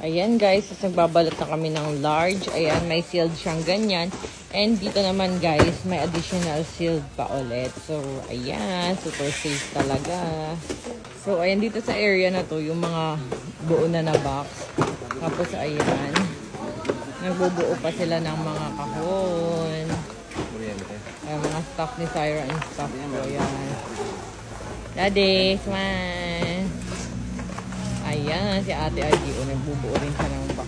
Ayan guys, nagbabalot na kami ng large. Ayan, may sealed siyang ganyan. And dito naman guys, may additional sealed pa ulit. So, ayan, super safe talaga. So, ayan, dito sa area na to, yung mga buo na box. Tapos, ayan, nagbubuo pa sila ng mga kahon. Ayan, mga stuff ni Syra and stuff ko. Ayan. Daddy, smile. Ayan, si Ate Agi, nagbubuo rin siya ng box.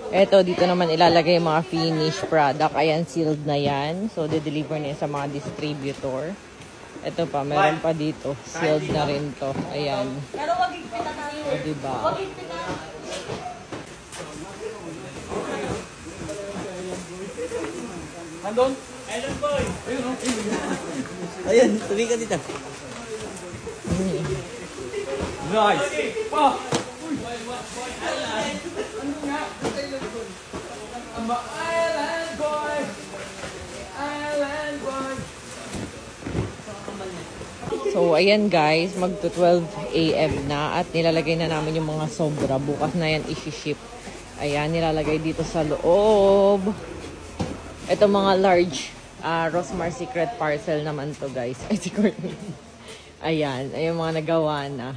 Eto, dito naman ilalagay yung mga finished product. Ayan, sealed na yan. So, de-deliver na yan sa mga distributor. Ito pa, meron pa dito. Sealed na rin to. Ayan. O, diba? Andon? Island boy! Ayan, tuloy ka dito. Nice! Pa! Island boy! Island boy! So, ayan guys, magto 12 AM na at nilalagay na namin yung mga sobra. Bukas na yan isi-ship. Ayan, nilalagay dito sa loob. Ito mga large Rosmar Secret parcel naman to guys. Ay, ayan, ayan mga nagawa na.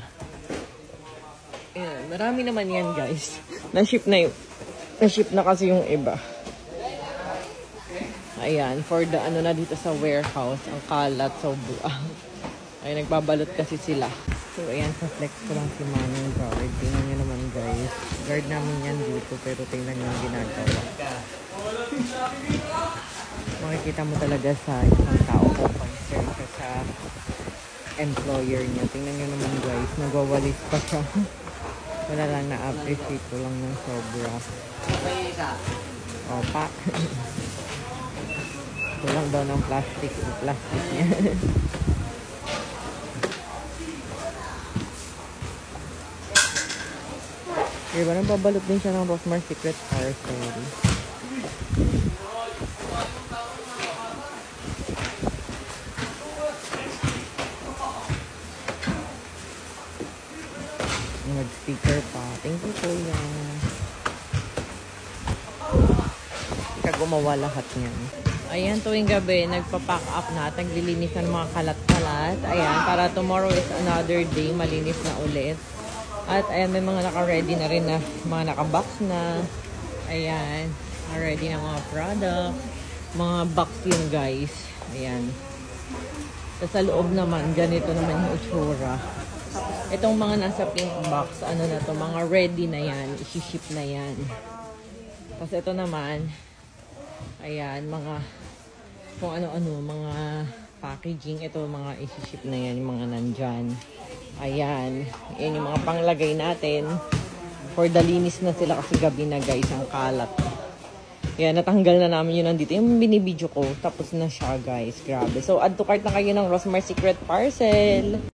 Ayan, marami naman yan guys. Na-ship na kasi yung iba. Ayan, for the ano na dito sa warehouse, ang kalat sobra. Ay, nagbabalot kasi sila. So, ayan, sa flex ko lang si Manong guard. Tingnan nyo naman guys. Guard namin yan dito, pero tingnan nyo yung ginagawa. Makikita mo talaga sa isang tao kung concern ka sa employer niya. Tingnan nyo naman guys, nagwawalis pa siya. Wala lang, na-appreciate ko lang ng sobra. Opa. Kulang daw ng plastic niya. Diba, nababalot din siya ng Rosmar Secret parcel. Nag-sticker pa. Thank you po yan. Ika gumawa lahat niyan. Ayan, tuwing gabi, nagpa-pack up na at naglilinis ng mga kalat-kalat. Ayan, para tomorrow is another day, malinis na ulit. At ayan, may mga naka-ready na rin na, mga naka-box na. Ayan, na-ready na mga product. Mga box yun guys. Ayan. Sa loob naman, ganito naman yung itsura. Itong mga nasa pink box, ano na to, mga ready na yan. Isi-ship na yan. Tapos ito naman, ayan, mga kung ano-ano, mga packaging. Ito, mga isi-ship na yan, yung mga nandyan. Ayan. Yan yung mga panglagay natin. For the linis na sila kasi gabi na guys, ang kalat. Yan, natanggal na namin yun nandito. Yung binibidyo ko, tapos na siya guys. Grabe. So, add to cart na kayo ng Rosmar Secret Parcel.